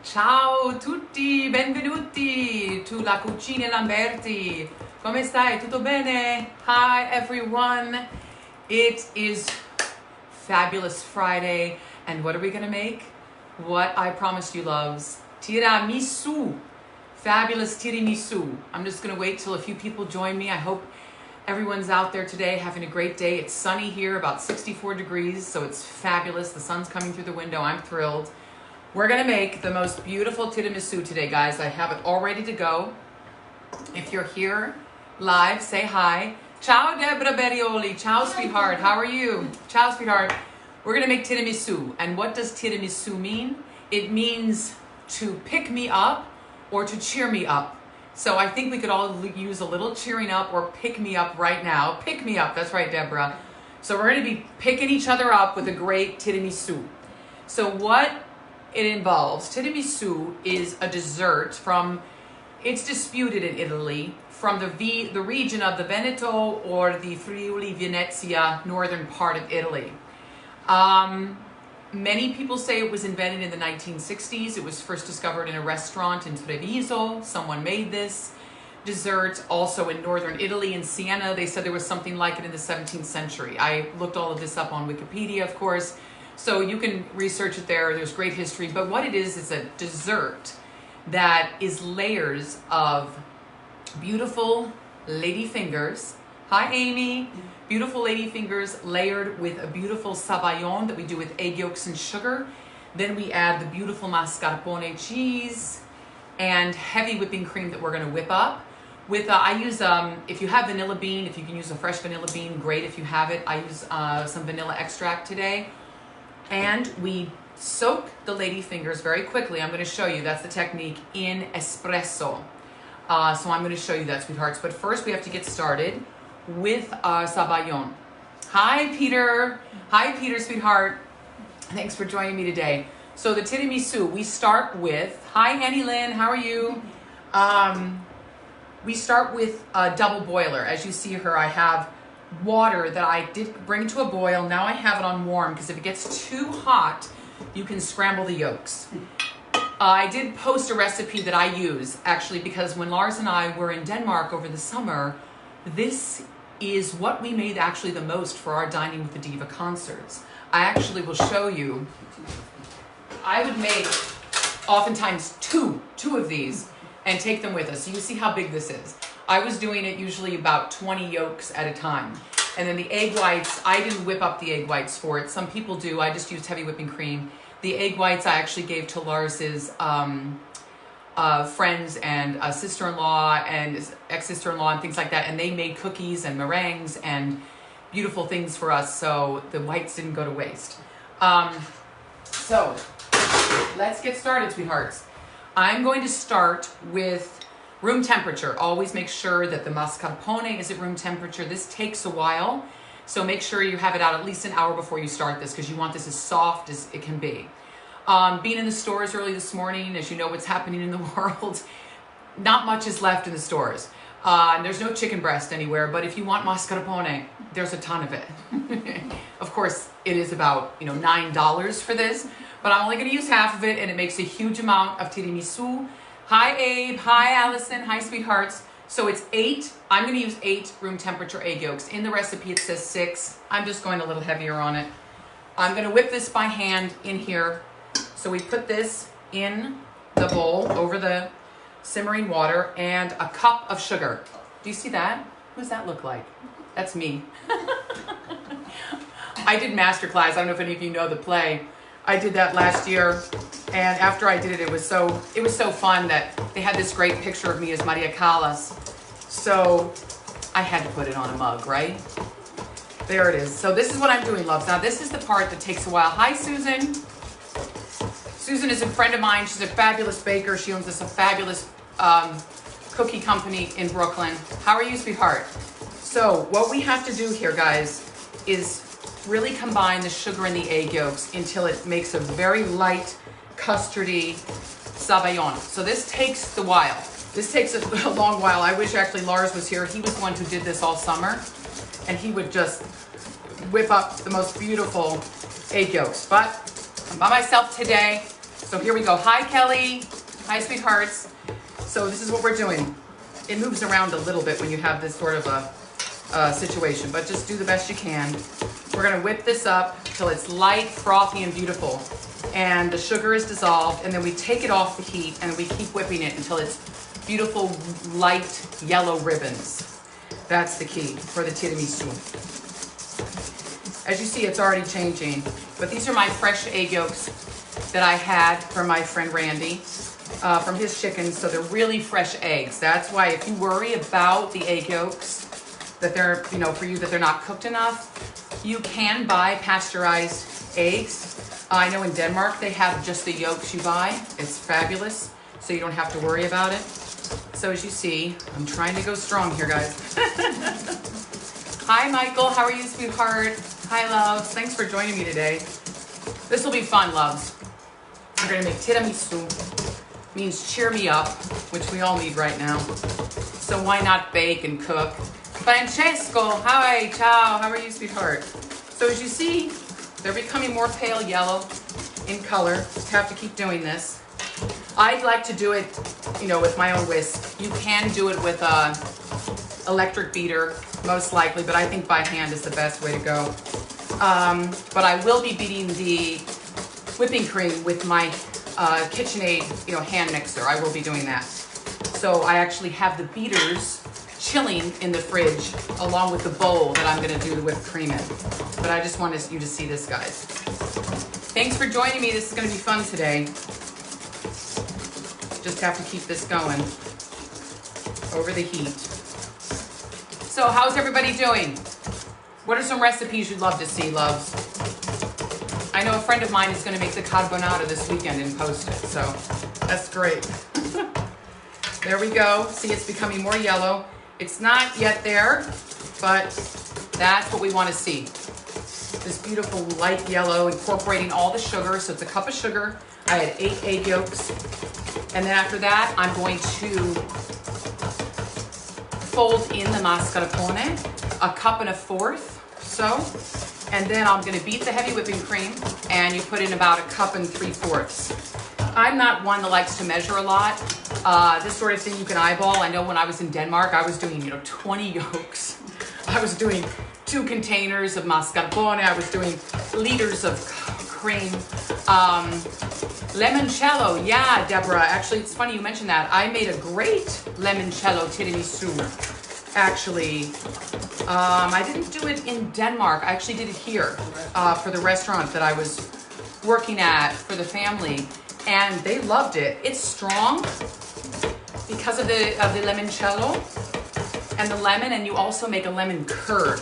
Ciao tutti, benvenuti to la Cucina Lamberti. Come stai? Tutto bene? Hi everyone. It is fabulous Friday, and what are we gonna make? What I promised you loves, tiramisu. Fabulous tiramisu. I'm just gonna wait till a few people join me. I hope everyone's out there today having a great day. It's sunny here, about 64 degrees, so it's fabulous. The sun's coming through the window. I'm thrilled. We're gonna make the most beautiful tiramisu today, guys. I have it all ready to go. If you're here live, say hi. Ciao, Deborah Berioli. Ciao, sweetheart. How are you? Ciao, sweetheart. We're gonna make tiramisu. And what does tiramisu mean? It means to pick me up or to cheer me up. So I think we could all use a little cheering up or pick me up right now. Pick me up, that's right, Deborah. So we're gonna be picking each other up with a great tiramisu. So what it involves, tiramisu is a dessert from, it's disputed in Italy, from the region of the Veneto or the Friuli Venezia, northern part of Italy. Many people say it was invented in the 1960s. It was first discovered in a restaurant in Treviso. Someone made this dessert. Also in northern Italy, in Siena, they said there was something like it in the 17th century. I looked all of this up on Wikipedia, of course, so you can research it there. There's great history. But what it is a dessert that is layers of beautiful lady fingers. Hi, Amy. Beautiful lady fingers layered with a beautiful sabayon that we do with egg yolks and sugar. Then we add the beautiful mascarpone cheese and heavy whipping cream that we're going to whip up. With I use if you have vanilla bean, if you can use a fresh vanilla bean, great. If you have it, I use some vanilla extract today. And we soak the lady fingers very quickly. I'm going to show you. That's the technique in espresso. So I'm going to show you that, sweethearts. But first, we have to get started with sabayon. Hi, Peter. Hi, Peter, sweetheart. Thanks for joining me today. So the tiramisu, we start with, hi, Annie Lynn, how are you? We start with a double boiler. As you see here, I have water that I did bring to a boil. Now I have it on warm, because if it gets too hot, you can scramble the yolks. I did post a recipe that I use, actually, because when Lars and I were in Denmark over the summer, this is what we made actually the most for our Dining with the Diva concerts. I actually will show you. I would make oftentimes two of these and take them with us. So you see how big this is. I was doing it usually about 20 yolks at a time. And then the egg whites, I didn't whip up the egg whites for it. Some people do. I just used heavy whipping cream. The egg whites I actually gave to Lars's friends and sister-in-law and ex-sister-in-law and things like that, and they made cookies and meringues and beautiful things for us, so the whites didn't go to waste. So let's get started, sweethearts. I'm going to start with room temperature. Always make sure that the mascarpone is at room temperature. This takes a while, so make sure you have it out at least an hour before you start this, because you want this as soft as it can be. Being in the stores early this morning, as you know what's happening in the world, not much is left in the stores. There's no chicken breast anywhere, but if you want mascarpone, there's a ton of it. Of course, it is about $9 for this, but I'm only going to use half of it, and it makes a huge amount of tiramisu. Hi, Abe. Hi, Allison. Hi, sweethearts. So it's 8. I'm going to use 8 room temperature egg yolks. In the recipe, it says 6. I'm just going a little heavier on it. I'm going to whip this by hand in here. So we put this in the bowl over the simmering water, and a cup of sugar. Do you see that? What does that look like? That's me. I did Masterclass. I don't know if any of you know the play. I did that last year, and after I did it, it was so fun that they had this great picture of me as Maria Callas. So I had to put it on a mug, right? There it is. So this is what I'm doing, loves. Now this is the part that takes a while. Hi, Susan. Susan is a friend of mine. She's a fabulous baker. She owns a fabulous cookie company in Brooklyn. How are you, sweetheart? So what we have to do here, guys, is really combine the sugar and the egg yolks until it makes a very light, custardy sabayon. So this takes the while. This takes a long while. I wish actually Lars was here. He was the one who did this all summer, and he would just whip up the most beautiful egg yolks. But I'm by myself today. So here we go. Hi, Kelly. Hi, sweethearts. So this is what we're doing. It moves around a little bit when you have this sort of a situation, but just do the best you can. We're gonna whip this up till it's light, frothy, and beautiful. And the sugar is dissolved, and then we take it off the heat, and we keep whipping it until it's beautiful, light yellow ribbons. That's the key for the tiramisu. As you see, it's already changing, but these are my fresh egg yolks that I had from my friend Randy, from his chickens, so they're really fresh eggs. That's why if you worry about the egg yolks, that they're, for you, that they're not cooked enough, you can buy pasteurized eggs. I know in Denmark they have just the yolks you buy. It's fabulous, so you don't have to worry about it. So as you see, I'm trying to go strong here, guys. Hi, Michael. How are you, sweetheart? Hi, loves. Thanks for joining me today. This will be fun, loves. We're going to make tiramisu. Means cheer me up, which we all need right now. So why not bake and cook? Francesco, hi, ciao. How are you, sweetheart? So as you see, they're becoming more pale yellow in color. Just have to keep doing this. I like to do it, with my own whisk. You can do it with a electric beater, most likely, but I think by hand is the best way to go. But I will be beating the whipping cream with my KitchenAid, hand mixer. I will be doing that. So I actually have the beaters chilling in the fridge along with the bowl that I'm going to do the whipped cream in. But I just wanted you to see this, guys. Thanks for joining me. This is going to be fun today. Just have to keep this going over the heat. So how's everybody doing? What are some recipes you'd love to see, loves? I know a friend of mine is going to make the carbonara this weekend and post it, so that's great. There we go. See, it's becoming more yellow. It's not yet there, but that's what we want to see. This beautiful light yellow, incorporating all the sugar. So it's a cup of sugar. I had 8 egg yolks. And then after that, I'm going to fold in the mascarpone, 1 1/4 cup. So, and then I'm going to beat the heavy whipping cream, and you put in about 1 3/4 cups. I'm not one that likes to measure a lot. This sort of thing you can eyeball. I know when I was in Denmark, I was doing 20 yolks. I was doing 2 containers of mascarpone. I was doing liters of cream. Limoncello, yeah, Deborah. Actually, it's funny you mentioned that. I made a great limoncello tiramisu. Actually, I didn't do it in Denmark. I actually did it here for the restaurant that I was working at for the family, and they loved it. It's strong because of the limoncello and the lemon, and you also make a lemon curd.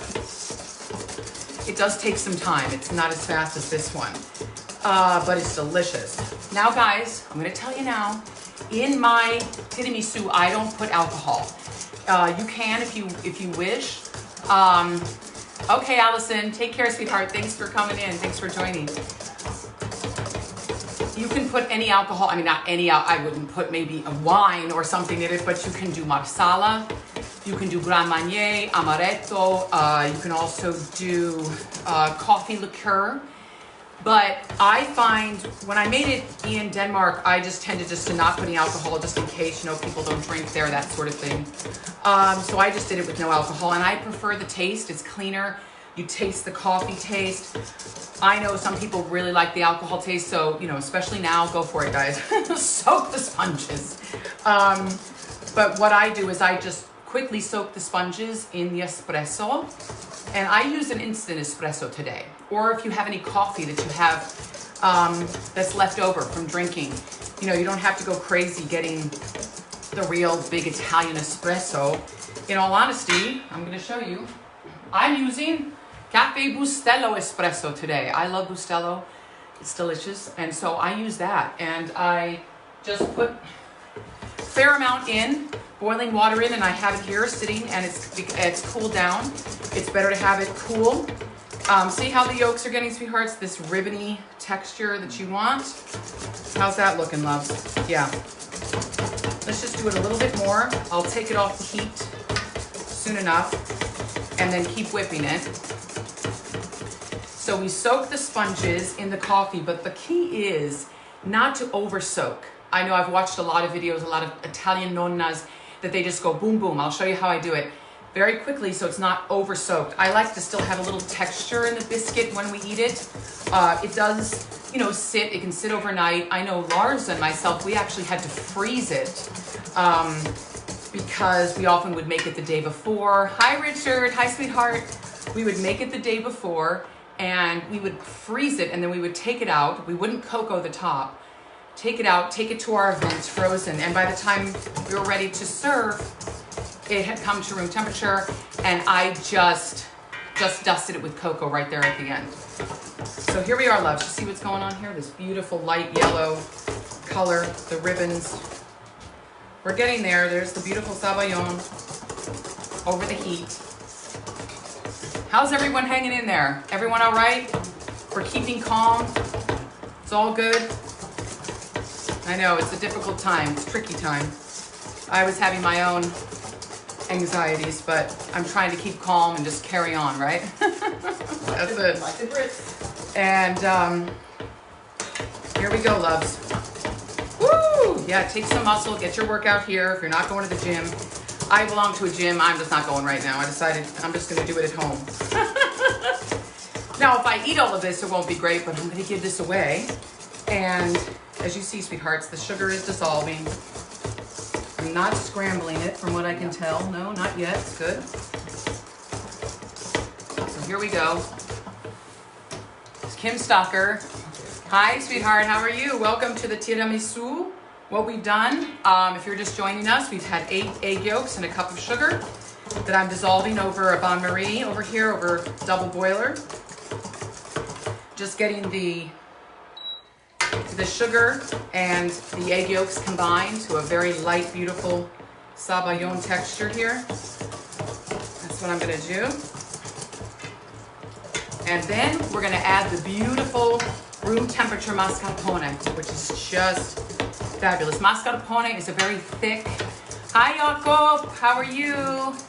It does take some time. It's not as fast as this one, but it's delicious. Now, guys, I'm going to tell you now. In my tiramisu, I don't put alcohol. You can if you wish. Okay, Allison, take care, sweetheart. Thanks for coming in. Thanks for joining. You can put any alcohol. I mean, not any. I wouldn't put maybe a wine or something in it, but you can do marsala. You can do Grand Marnier, Amaretto. You can also do coffee liqueur. But I find when I made it in Denmark, I just tended to not put any alcohol just in case, people don't drink there, that sort of thing. So I just did it with no alcohol, and I prefer the taste. It's cleaner. You taste the coffee taste. I know some people really like the alcohol taste, so, especially now, go for it, guys. Soak the sponges. But what I do is I just quickly soak the sponges in the espresso. And I use an instant espresso today. Or if you have any coffee that you have that's left over from drinking, you don't have to go crazy getting the real big Italian espresso. In all honesty, I'm going to show you. I'm using Caffè Bustelo espresso today. I love Bustelo. It's delicious. And so I use that. And I just put a fair amount in, boiling water in, and I have it here sitting, and it's cooled down. It's better to have it cool. See how the yolks are getting, sweethearts? This ribbony texture that you want. How's that looking, loves? Yeah. Let's just do it a little bit more. I'll take it off the heat soon enough, and then keep whipping it. So we soak the sponges in the coffee, but the key is not to over soak. I know I've watched a lot of videos, a lot of Italian nonnas, that they just go boom, boom. I'll show you how I do it very quickly so it's not over soaked. I like to still have a little texture in the biscuit when we eat it. It does, you know, sit, it can sit overnight. I know Lars and myself, we actually had to freeze it because we often would make it the day before. Hi, Richard. Hi, sweetheart. We would make it the day before and we would freeze it and then we would take it out. We wouldn't cocoa the top. Take it out, take it to our ovens frozen. And by the time we were ready to serve, it had come to room temperature and I just dusted it with cocoa right there at the end. So here we are, loves. You see what's going on here? This beautiful light yellow color, the ribbons. We're getting there. There's the beautiful sabayon over the heat. How's everyone hanging in there? Everyone all right? We're keeping calm. It's all good. I know, it's a difficult time. It's a tricky time. I was having my own anxieties, but I'm trying to keep calm and just carry on, right? That's it. Like the Brits. And here we go, loves. Woo! Yeah, take some muscle, get your workout here if you're not going to the gym. I belong to a gym. I'm just not going right now. I decided I'm just going to do it at home. Now, if I eat all of this, it won't be great, but I'm going to give this away. And as you see, sweethearts, the sugar is dissolving. I'm not scrambling it from what I can tell. No, not yet. It's good. So here we go. It's Kim Stocker. Hi, sweetheart. How are you? Welcome to the tiramisu. What we've done, if you're just joining us, we've had 8 egg yolks and a cup of sugar that I'm dissolving over a bain-marie over here, over double boiler. Just getting the sugar and the egg yolks combined to a very light, beautiful sabayon texture here. That's what I'm going to do. And then we're going to add the beautiful room temperature mascarpone, which is just fabulous. Mascarpone is a very thick. Hi, Jacob. How are you?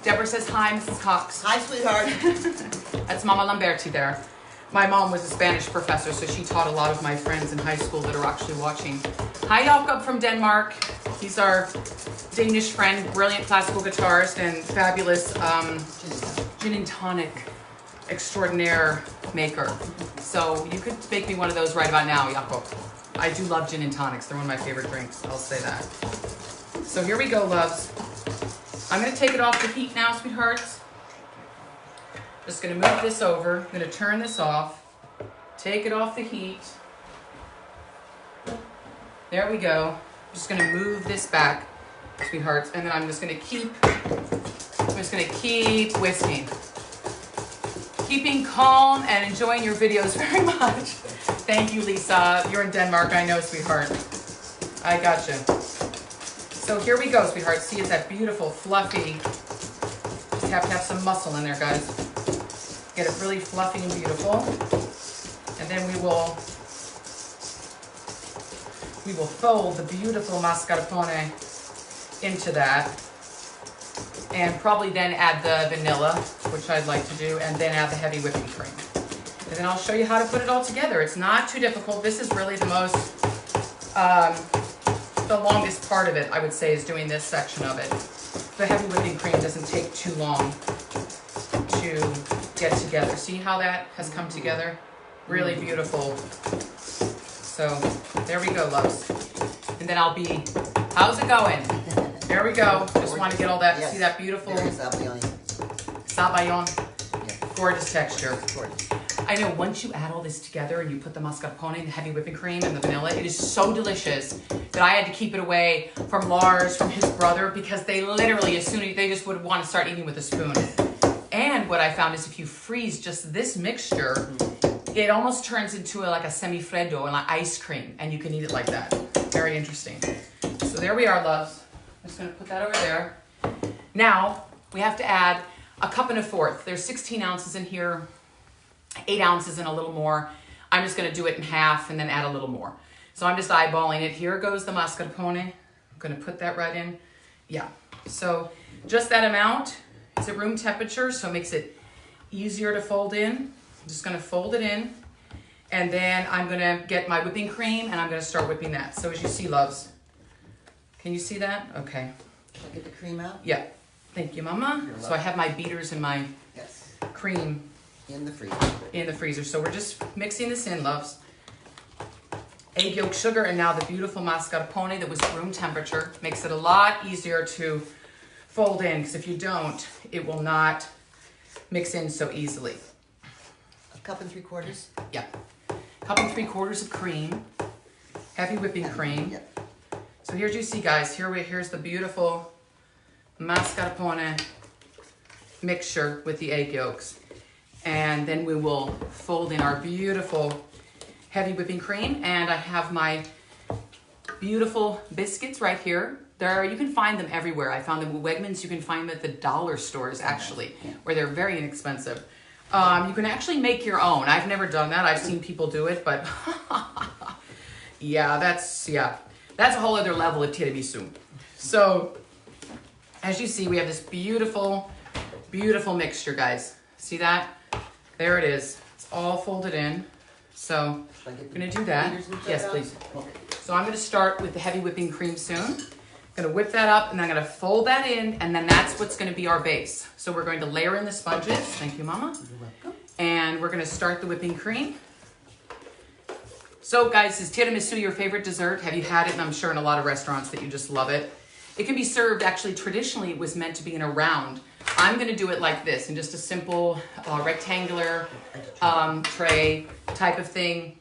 Deborah says hi, Mrs. Cox. Hi, sweetheart. That's Mama Lamberti there. My mom was a Spanish professor, so she taught a lot of my friends in high school that are actually watching. Hi, Jakob from Denmark. He's our Danish friend, brilliant classical guitarist and fabulous gin and tonic extraordinaire maker. So you could make me one of those right about now, Jakob. I do love gin and tonics. They're one of my favorite drinks. I'll say that. So here we go, loves. I'm going to take it off the heat now, sweethearts. Just going to move this over. I'm going to turn this off. Take it off the heat. There we go. I'm just going to move this back, sweethearts, and then I'm just going to keep whisking. Keeping calm and enjoying your videos very much. Thank you, Lisa. You're in Denmark, I know, sweetheart. I gotcha. So here we go, sweetheart. See, it's that beautiful, fluffy. Just have to have some muscle in there, guys. Get it really fluffy and beautiful. And then we will fold the beautiful mascarpone into that. And probably then add the vanilla, which I'd like to do, and then add the heavy whipping cream. And then I'll show you how to put it all together. It's not too difficult. This is really the most, the longest part of it, I would say, is doing this section of it. The heavy whipping cream doesn't take too long to get together. See how that has come together? Really beautiful. So there we go, loves. And then I'll be, how's it going? There we go. Just want to get all that, yes. See that beautiful sabayon? Yeah. Gorgeous texture. Gorgeous. I know once you add all this together and you put the mascarpone, the heavy whipping cream, and the vanilla, it is so delicious that I had to keep it away from Lars, from his brother, because they literally, as soon as they just would want to start eating with a spoon. And what I found is if you freeze just this mixture, it almost turns into like a semi-freddo and like ice cream, and you can eat it like that. Very interesting. So there we are, loves. I'm just going to put that over there. Now, we have to add a cup and a fourth. There's 16 ounces in here, 8 ounces and a little more. I'm just going to do it in half and then add a little more. So I'm just eyeballing it. Here goes the mascarpone. I'm going to put that right in. Yeah. So just that amount. It's at room temperature, so it makes it easier to fold in. I'm just going to fold it in. And then I'm gonna get my whipping cream and I'm gonna start whipping that. So as you see, loves, can you see that? Okay. Should I get the cream out? Yeah. Thank you, Mama. So I have my beaters and my cream in the freezer. In the freezer. So we're just mixing this in, loves. Egg yolk, sugar, and now the beautiful mascarpone that was room temperature. Makes it a lot easier to fold in, because if you don't, it will not mix in so easily. A cup and 3/4? Yeah. Cup and 3/4 of cream. Heavy whipping cream. Yep. So here's you see, guys. Here's the beautiful mascarpone mixture with the egg yolks. And then we will fold in our beautiful heavy whipping cream, and I have my beautiful biscuits right here. You can find them everywhere. I found them at Wegmans. You can find them at the dollar stores, actually, where they're very inexpensive. You can actually make your own. I've never done that. I've seen people do it, but that's a whole other level of tiramisu. So as you see, we have this beautiful, beautiful mixture, guys. See that? There it is. It's all folded in. So I'm going to do that. Yes, please. Okay. So I'm going to start with the heavy whipping cream soon. I'm going to whip that up, and I'm going to fold that in, and then that's what's going to be our base. So we're going to layer in the sponges. Thank you, Mama. You're welcome. And we're going to start the whipping cream. So, guys, is tiramisu your favorite dessert? Have you had it? And I'm sure in a lot of restaurants that you just love it. It can be served, actually, traditionally it was meant to be in a round. I'm going to do it like this, in just a simple rectangular tray type of thing.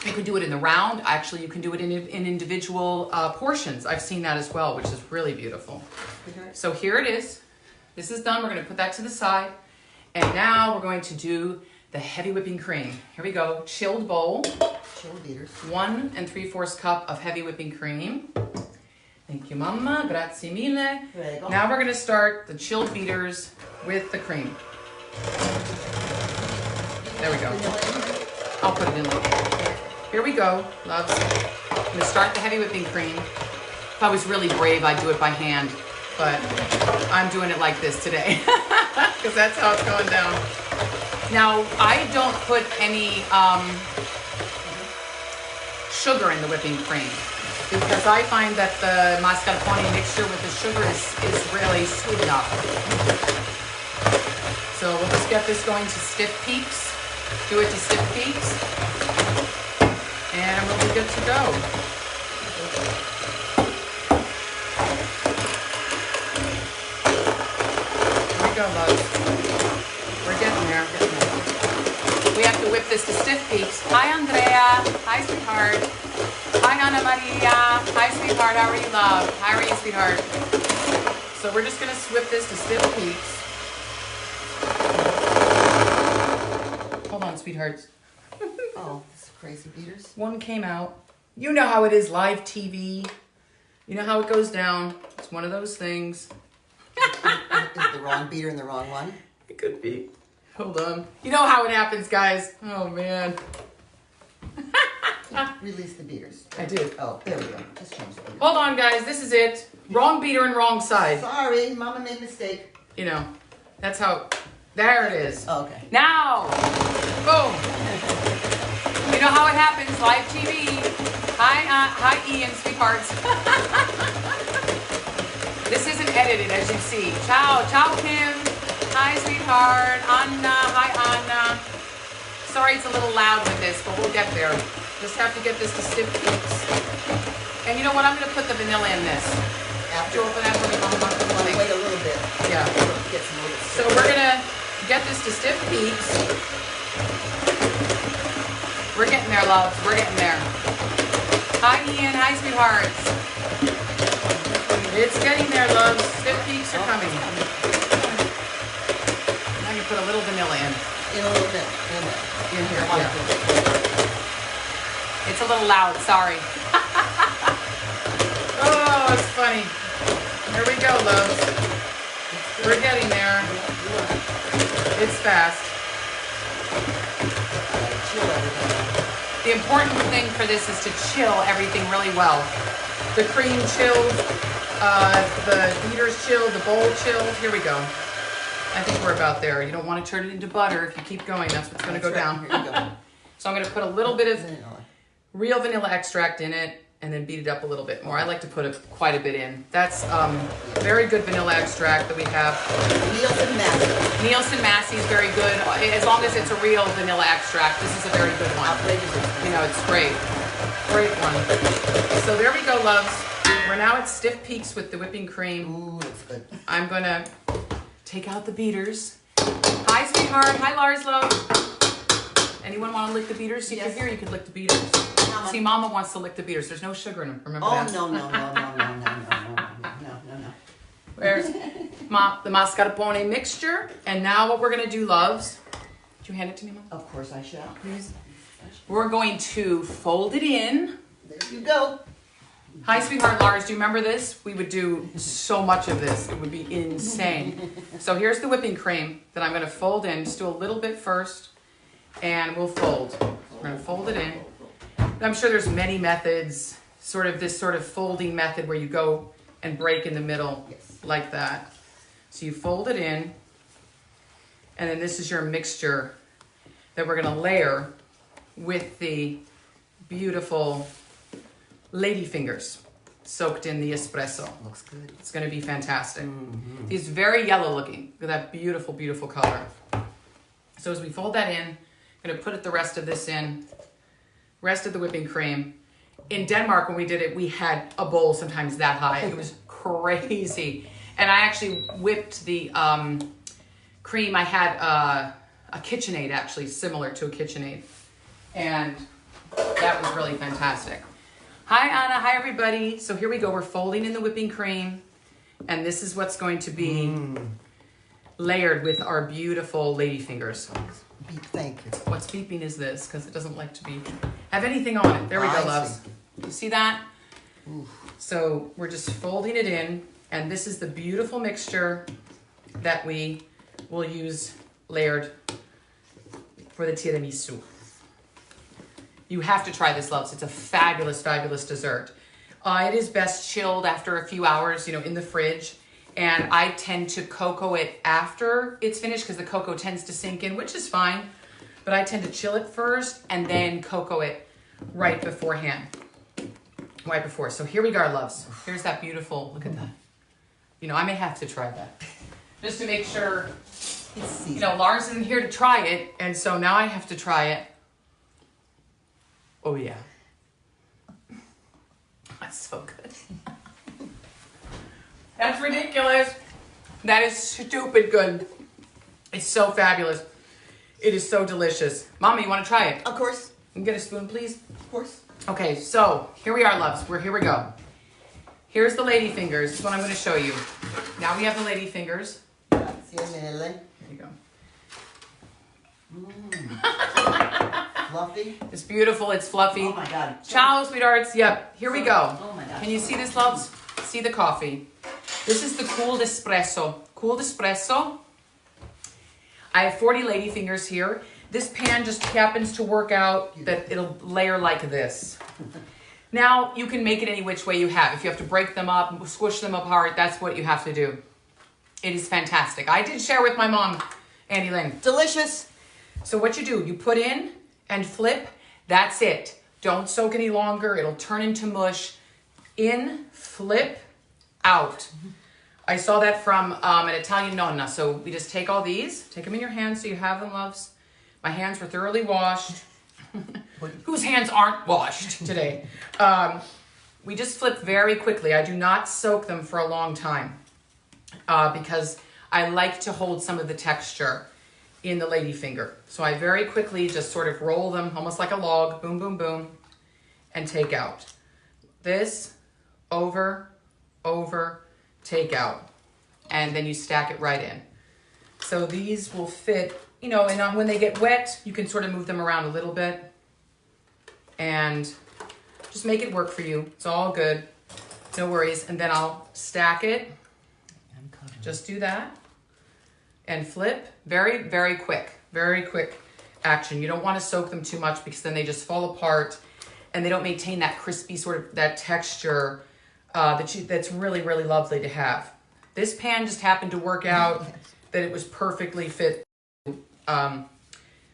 You can do it in the round. Actually, you can do it in individual portions. I've seen that as well, which is really beautiful. So here it is. This is done. We're going to put that to the side. And now we're going to do the heavy whipping cream. Here we go. Chilled bowl. Chilled beaters. 1 3/4 cup of heavy whipping cream. Thank you, Mama. Grazie mille. Prego. Now we're going to start the chilled beaters with the cream. There we go. I'll put it in later. Here we go, loves. I'm going to start the heavy whipping cream. If I was really brave, I'd do it by hand. But I'm doing it like this today. Because that's how it's going down. Now, I don't put any sugar in the whipping cream, because I find that the mascarpone mixture with the sugar is really sweet enough. So we'll just get this going to stiff peaks. Do it to stiff peaks. And we'll be good to go. Here we go, loves. We're getting there. We have to whip this to stiff peaks. Hi, Andrea. Hi, sweetheart. Hi, Anna Maria. Hi, sweetheart. How are you, love? How are you, sweetheart? So we're just going to whip this to stiff peaks. Hold on, sweethearts. Oh, this crazy beaters. One came out. You know how it is, live TV. You know how it goes down. It's one of those things. Is the wrong beater in the wrong one? It could be. Hold on. You know how it happens, guys. Oh, man. Release the beaters. I did. Oh, there we go. Just change the beater. Hold on, guys. This is it. Wrong beater and wrong side. Sorry, Mama made a mistake. You know, that's how... There it is. Oh, okay. Now! Boom! You know how it happens. Live TV. Hi, Ian, sweethearts. This isn't edited, as you see. Ciao. Ciao, Kim. Hi, sweetheart. Anna. Hi, Anna. Sorry it's a little loud with this, but we'll get there. Just have to get this to stiff peaks. And you know what? I'm going to put the vanilla in this. After you open that for me, Mama. Wait a little bit. Yeah. Get some little So we're going to get this to stiff peaks. We're getting there, loves. We're getting there. Hi, Ian. Hi, sweethearts. It's getting there, loves. Stiff peaks are coming. Now you put a little vanilla in. In a little bit. In here, yeah. It's a little loud, sorry. Oh, it's funny. Here we go, loves. We're getting there. It's fast. The important thing for this is to chill everything really well. The cream chilled, the beater's chilled, the bowl chilled. Here we go. I think we're about there. You don't want to turn it into butter. If you keep going, that's what's going to go down. Here you go. So I'm going to put a little bit of Vanilla. real vanilla extract in it and then beat it up a little bit more. I like to put quite a bit in. That's very good vanilla extract that we have. Nielsen Massey. Nielsen Massey is very good. As long as it's a real vanilla extract, this is a very good one. You know, it's great. Great one. So there we go, loves. We're now at stiff peaks with the whipping cream. Ooh, that's good. I'm going to take out the beaters. Hi, sweetheart. Hi, Lars, love. Anyone want to lick the beaters? Yes. Here, you can lick the beaters. Mama. See, Mama wants to lick the beaters. There's no sugar in them. Remember Oh, that? no. Where's the mascarpone mixture? And now what we're going to do, loves. Did you hand it to me, Mom? Of course I shall. Please. We're going to fold it in. There you go. Hi, sweetheart Lars. Do you remember this? We would do so much of this. It would be insane. So here's the whipping cream that I'm going to fold in. Just do a little bit first, and we'll fold. We're going to fold it in. I'm sure there's many methods, this sort of folding method where you go and break in the middle like that. So you fold it in, and then this is your mixture that we're going to layer with the beautiful lady fingers soaked in the espresso. Looks good. It's going to be fantastic. It's very yellow looking. Look at that beautiful, beautiful color. So as we fold that in, I'm going to put the rest of this in, rest of the whipping cream. In Denmark, when we did it, we had a bowl sometimes that high. It was crazy. And I actually whipped the cream. I had a KitchenAid, actually, similar to a KitchenAid. And that was really fantastic. Hi, Anna. Hi, everybody. So here we go. We're folding in the whipping cream. And this is what's going to be layered with our beautiful lady fingers. Beep, thank you. What's beeping is this, because it doesn't like to have anything on it. There we go, loves. You see that? Oof. So we're just folding it in. And this is the beautiful mixture that we will use layered for the tiramisu. You have to try this, loves. It's a fabulous, fabulous dessert. It is best chilled after a few hours, in the fridge. And I tend to cocoa it after it's finished because the cocoa tends to sink in, which is fine. But I tend to chill it first and then cocoa it right beforehand. Right before. So here we go, loves. Here's that beautiful, look at that. I may have to try that. Just to make sure, Lars isn't here to try it. And so now I have to try it. Oh, yeah. That's so good. That's ridiculous. That is stupid good. It's so fabulous. It is so delicious. Mama, you want to try it? Of course. Can you get a spoon, please? Of course. Okay, so here we are, loves. Here we go. Here's the lady fingers. This is what I'm going to show you. Now we have the lady fingers. There you go. Fluffy. It's beautiful. It's fluffy. Oh my God. Ciao, sweethearts. Yep. Here we go. Oh my God. Can you see this, loves? See the coffee. This is the cooled espresso. Cooled espresso. I have 40 lady fingers here. This pan just happens to work out that it'll layer like this. Now, you can make it any which way you have. If you have to break them up, squish them apart, that's what you have to do. It is fantastic. I did share with my mom, Annie Lynn. Delicious. So what you do, you put in and flip. That's it. Don't soak any longer. It'll turn into mush. In, flip, out. I saw that from an Italian nonna. So we just take all these, take them in your hands so you have them, loves. My hands were thoroughly washed. Whose hands aren't washed today? We just flip very quickly. I do not soak them for a long time because I like to hold some of the texture in the lady finger. So I very quickly just sort of roll them almost like a log, boom, boom, boom, and take out. This, over, take out. And then you stack it right in. So these will fit, and when they get wet, you can sort of move them around a little bit and just make it work for you. It's all good. No worries. And then I'll stack it. Just do that. And flip. Very, very quick. Very quick action. You don't want to soak them too much because then they just fall apart and they don't maintain that crispy that texture that's really, really lovely to have. This pan just happened to work out that it was perfectly fit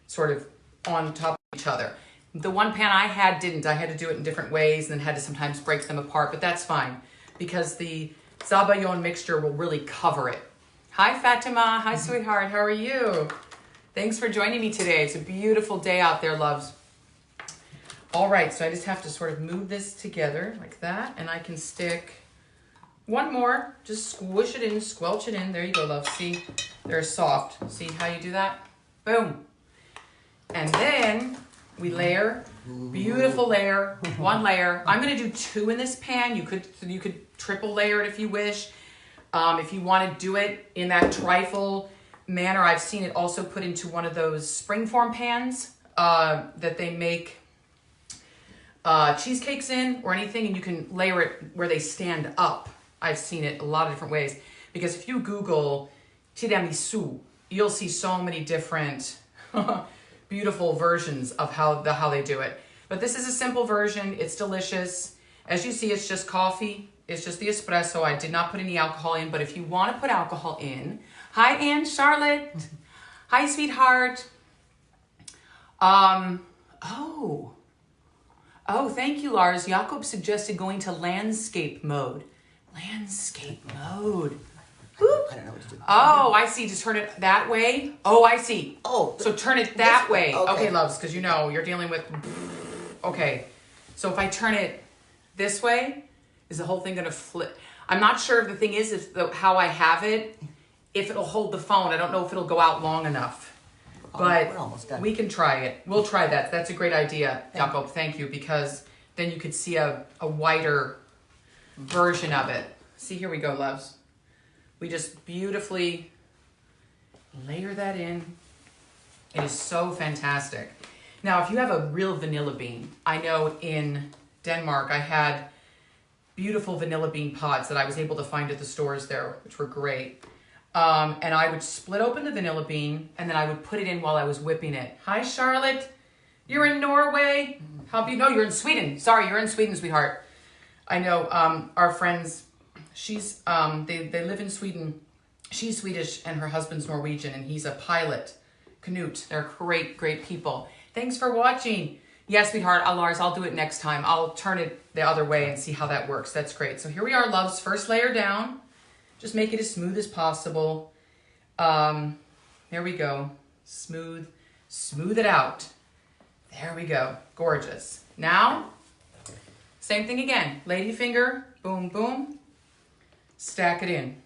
sort of on top. each other. The one pan I had didn't. I had to do it in different ways and then had to sometimes break them apart, but that's fine because the zabayon mixture will really cover it. Hi, Fatima. Hi, sweetheart. How are you? Thanks for joining me today. It's a beautiful day out there, loves. All right, so I just have to sort of move this together like that, and I can stick one more. Just squish it in, squelch it in. There you go, love. See, they're soft. See how you do that? Boom. And then we layer, beautiful layer, one layer. I'm gonna do 2 in this pan. You could triple layer it if you wish. If you want to do it in that trifle manner, I've seen it also put into one of those springform pans that they make cheesecakes in or anything, and you can layer it where they stand up. I've seen it a lot of different ways because if you Google tiramisu, you'll see so many different beautiful versions of how they do it. But this is a simple version. It's delicious. As you see, it's just coffee. It's just the espresso. I did not put any alcohol in, but if you want to put alcohol in, hi, Anne Charlotte. Hi, sweetheart. Oh, thank you, Lars. Jakob suggested going to landscape mode. Landscape mode. I don't know what to do. Oh, I see. Just turn it that way. Oh, I see. Oh. So turn it that way. Okay. Okay, loves, because you know you're dealing with... Okay. So if I turn it this way, is the whole thing going to flip? I'm not sure if the thing is how I have it, if it'll hold the phone. I don't know if it'll go out long enough. But we're almost done. We can try it. We'll try that. That's a great idea, Jakob. Thank you, because then you could see a wider version of it. See, here we go, loves. We just beautifully layer that in. It is so fantastic. Now, if you have a real vanilla bean, I know in Denmark I had beautiful vanilla bean pods that I was able to find at the stores there, which were great. And I would split open the vanilla bean, and then I would put it in while I was whipping it. Hi, Charlotte. You're in Norway. How do you know? You're in Sweden. Sorry, you're in Sweden, sweetheart. I know our friends, they live in Sweden. She's Swedish, and her husband's Norwegian, and he's a pilot. Knut. They're great, great people. Thanks for watching. Yes, sweetheart. Lars, I'll do it next time. I'll turn it the other way and see how that works. That's great. So here we are, loves. First layer down. Just make it as smooth as possible. There we go. Smooth it out. There we go. Gorgeous. Now, same thing again. Ladyfinger, boom, boom. Stack it in.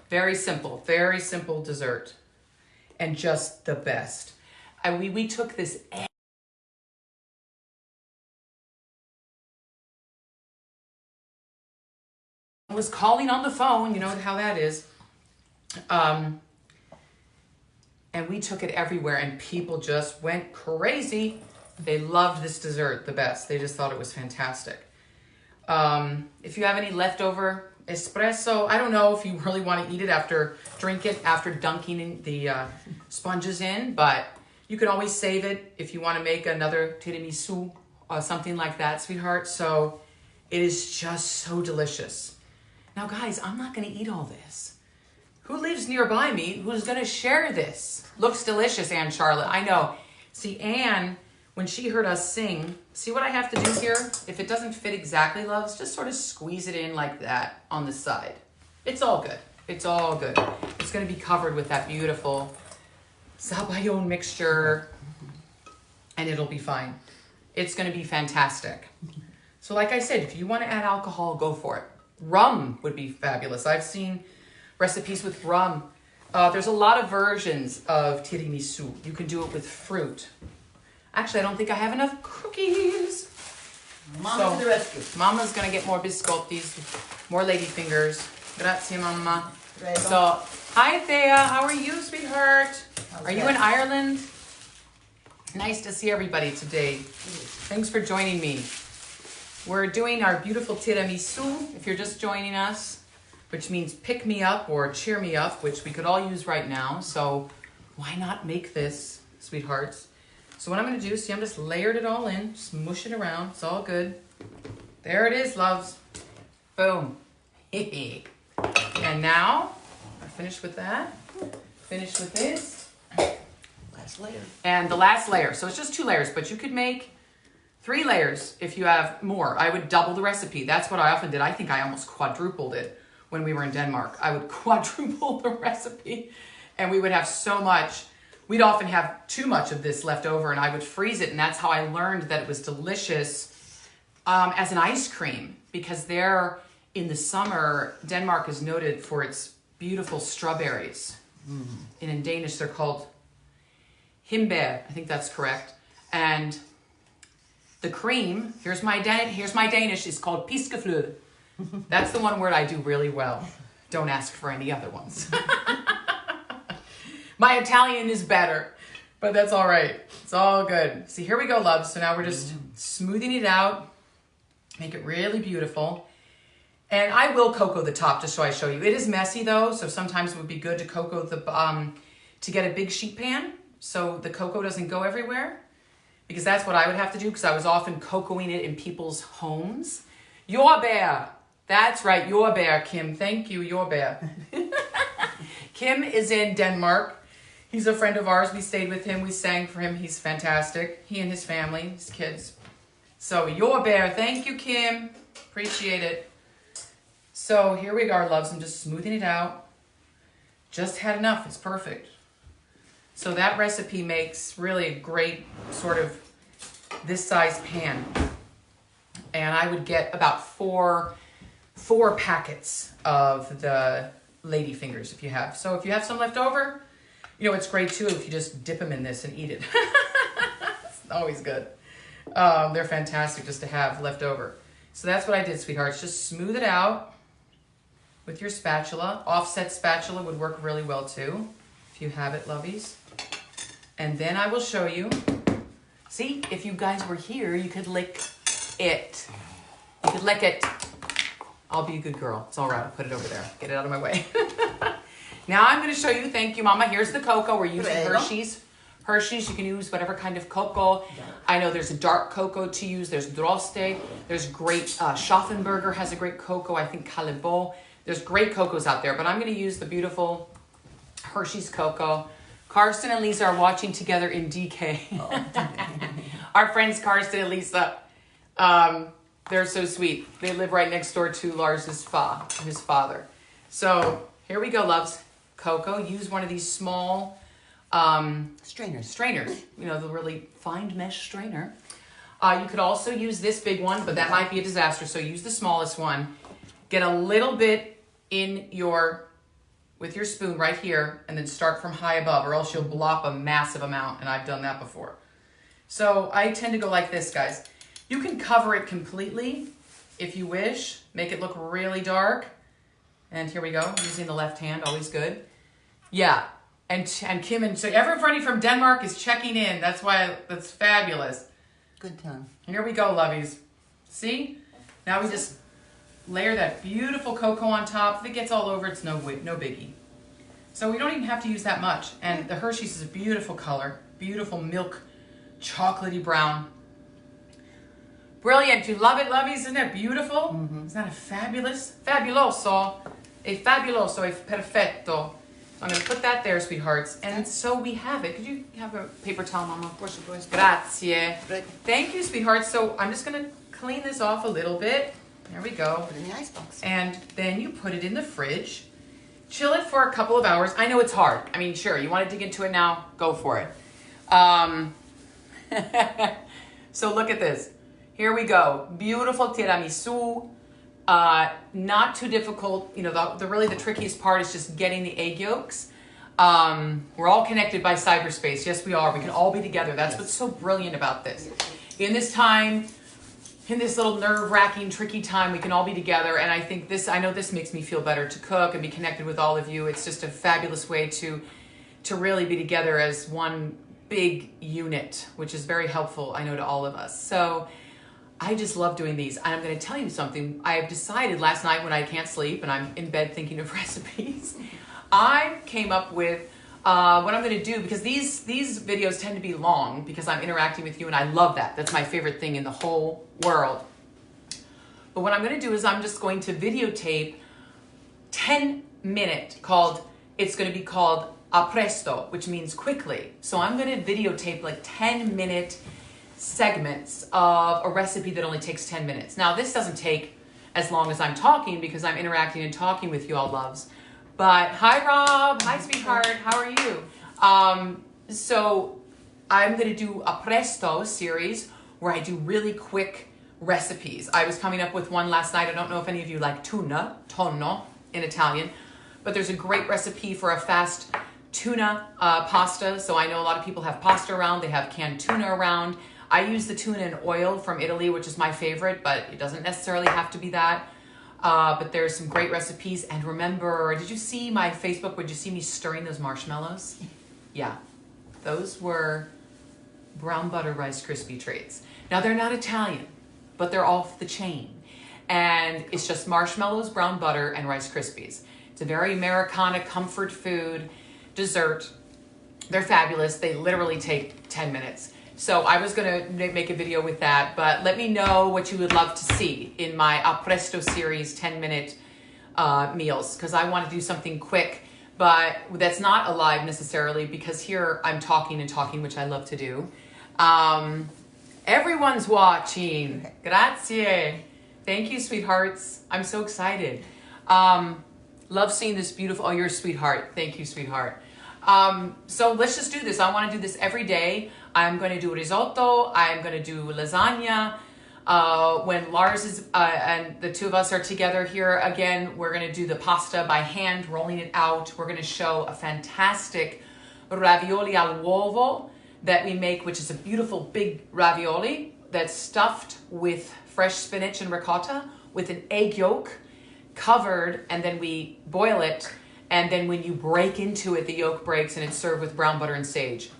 Very simple dessert. And just the best. We took this egg. Was calling on the phone, you know how that is. And we took it everywhere and people just went crazy. They loved this dessert the best. They just thought it was fantastic. If you have any leftover espresso, I don't know if you really want to eat it drink it after dunking the sponges in, but you can always save it if you want to make another tiramisu or something like that, sweetheart. So it is just so delicious. Now, guys, I'm not going to eat all this. Who lives nearby me who's going to share this? Looks delicious, Anne Charlotte. I know. See, Anne, when she heard us sing, see what I have to do here? If it doesn't fit exactly, loves, just sort of squeeze it in like that on the side. It's all good. It's all good. It's going to be covered with that beautiful zabayon mixture, and it'll be fine. It's going to be fantastic. So like I said, if you want to add alcohol, go for it. Rum would be fabulous. I've seen recipes with rum. There's a lot of versions of tiramisu. You can do it with fruit. Actually, I don't think I have enough cookies. Mama to the rescue. Mama's going to get more biscottis, more ladyfingers. Grazie, Mama. Prego. So, hi, Thea. How are you, sweetheart? Are you in Ireland? Nice to see everybody today. Thanks for joining me. We're doing our beautiful tiramisu, if you're just joining us, which means pick me up or cheer me up, which we could all use right now. So why not make this, sweethearts? So what I'm going to do, see, I'm just layered it all in, smush it around. It's all good. There it is, loves. Boom. And now, I finished with that. Finished with this. Last layer. And the last layer. So it's just 2 layers, but you could make 3 layers if you have more. I would double the recipe. That's what I often did. I think I almost quadrupled it when we were in Denmark. I would quadruple the recipe and we would have so much. We'd often have too much of this left over and I would freeze it. And that's how I learned that it was delicious as an ice cream, because there in the summer, Denmark is noted for its beautiful strawberries. And in Danish, they're called himbeer. I think that's correct. And the cream, here's my Danish, is called piskefløde. That's the one word I do really well. Don't ask for any other ones. My Italian is better, but that's all right. It's all good. See, here we go, love. So now we're just smoothing it out. Make it really beautiful. And I will cocoa the top just so I show you. It is messy though, so sometimes it would be good to cocoa the, to get a big sheet pan so the cocoa doesn't go everywhere. Because that's what I would have to do, because I was often cocoaing it in people's homes. Jordbær. That's right, jordbær, Kim. Thank you, jordbær. Kim is in Denmark. He's a friend of ours. We stayed with him. We sang for him. He's fantastic. He and his family, his kids. So jordbær. Thank you, Kim. Appreciate it. So here we are, loves. I'm just smoothing it out. Just had enough. It's perfect. So that recipe makes really a great sort of this size pan. And I would get about four packets of the lady fingers if you have. So if you have some left over, you know, it's great too if you just dip them in this and eat it. It's always good. They're fantastic just to have left over. So that's what I did, sweethearts. Just smooth it out with your spatula. Offset spatula would work really well too, if you have it, lovies. And then I will show you. See, if you guys were here, you could lick it. You could lick it. I'll be a good girl. It's all right. I'll put it over there. Get it out of my way. Now I'm going to show you. Thank you, Mama. Here's the cocoa. We're using Hershey's. Hershey's, you can use whatever kind of cocoa. I know there's a dark cocoa to use. There's Droste. There's great, Schaffenberger has a great cocoa. I think Callebaut. There's great cocos out there, but I'm going to use the beautiful Hershey's cocoa. Karsten and Lisa are watching together in DK. Our friends Karsten and Lisa, they're so sweet. They live right next door to Lars's his father. So here we go, loves. Cocoa. Use one of these small strainers. You know, the really fine mesh strainer. You could also use this big one, but that might be a disaster. So use the smallest one. Get a little bit in with your spoon right here, and then start from high above, or else you'll blop a massive amount, and I've done that before. So I tend to go like this, guys. You can cover it completely if you wish. Make it look really dark. And here we go, using the left hand, always good. Yeah, and Kim, and so everybody from Denmark is checking in. That's fabulous. Good time. Here we go, lovies. See? Now we just layer that beautiful cocoa on top. If it gets all over, it's no biggie. So we don't even have to use that much. And the Hershey's is a beautiful color. Beautiful milk, chocolatey brown. Brilliant. You love it, lovies? Isn't that beautiful? Mm-hmm. Isn't that fabulous? Fabuloso. E fabuloso. E perfetto. So I'm going to put that there, sweethearts. And so we have it. Could you have a paper towel, Mama? Grazie. Thank you, sweethearts. So I'm just going to clean this off a little bit. There we go. Put it in the icebox. And then you put it in the fridge. Chill it for a couple of hours. I know it's hard. I mean, sure, you want to dig into it now? Go for it. So look at this. Here we go. Beautiful tiramisu. Not too difficult. You know, the trickiest part is just getting the egg yolks. We're all connected by cyberspace. Yes, we are. We can all be together. That's what's so brilliant about this. In this time, in this little nerve-wracking, tricky time, we can all be together. And I know this makes me feel better to cook and be connected with all of you. It's just a fabulous way to really be together as one big unit, which is very helpful, I know, to all of us. So I just love doing these. And I'm going to tell you something. I have decided last night when I can't sleep and I'm in bed thinking of recipes, I came up with what I'm going to do, because these videos tend to be long because I'm interacting with you, and I love that. That's my favorite thing in the whole world. But what I'm going to do is I'm just going to videotape 10-minute it's going to be called a presto, which means quickly. So I'm going to videotape like 10-minute segments of a recipe that only takes 10 minutes. Now, this doesn't take as long as I'm talking because I'm interacting and talking with you all loves. But hi, Rob. Hi, sweetheart. How are you? So I'm going to do a presto series where I do really quick recipes. I was coming up with one last night. I don't know if any of you like tuna, tonno in Italian, but there's a great recipe for a fast tuna pasta. So I know a lot of people have pasta around. They have canned tuna around. I use the tuna in oil from Italy, which is my favorite, but it doesn't necessarily have to be that. But there's some great recipes. And remember, did you see my Facebook? Would you see me stirring those marshmallows? Yeah, those were brown butter Rice Krispie treats. Now, they're not Italian, but they're off the chain. And it's just marshmallows, brown butter, and Rice Krispies. It's a very Americana comfort food dessert. They're fabulous. They literally take 10 minutes. So I was going to make a video with that, but let me know what you would love to see in my A Presto series 10-minute meals, because I want to do something quick, but that's not alive necessarily, because here I'm talking and talking, which I love to do. Everyone's watching. Grazie. Thank you, sweethearts. I'm so excited. Love seeing this beautiful, oh, you're a sweetheart. Thank you, sweetheart. So let's just do this. I want to do this every day. I'm going to do risotto. I'm going to do lasagna. When Lars is, and the two of us are together here again, we're going to do the pasta by hand, rolling it out. We're going to show a fantastic ravioli al uovo that we make, which is a beautiful big ravioli that's stuffed with fresh spinach and ricotta with an egg yolk covered, and then we boil it. And then when you break into it, the yolk breaks, and it's served with brown butter and sage.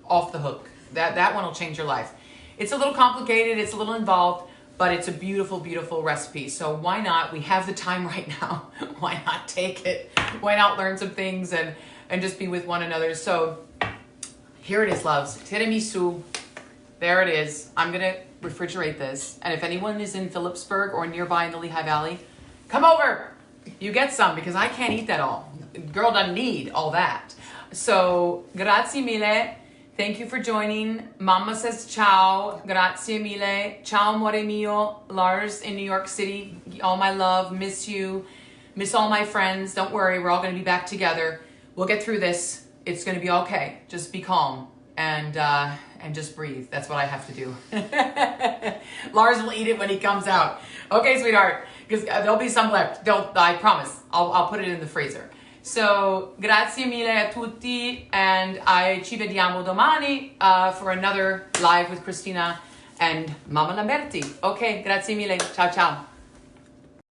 Off the hook. That one will change your life. It's a little complicated, it's a little involved, but it's a beautiful, beautiful recipe. So why not? We have the time right now. Why not take it? Why not learn some things and just be with one another? So here it is, loves. Tiramisu. There it is. I'm going to refrigerate this. And if anyone is in Phillipsburg or nearby in the Lehigh Valley, come over. You get some, because I can't eat that all. Girl doesn't need all that. So, grazie mille. Thank you for joining. Mama says ciao. Grazie mille. Ciao, amore mio. Lars in New York City. All my love. Miss you. Miss all my friends. Don't worry. We're all going to be back together. We'll get through this. It's going to be okay. Just be calm and just breathe. That's what I have to do. Lars will eat it when he comes out. Okay, sweetheart. Because there'll be some left. I promise. I'll put it in the freezer. So, grazie mille a tutti, and ci vediamo domani for another live with Christina and Mama Lamberti. Okay, grazie mille. Ciao, ciao.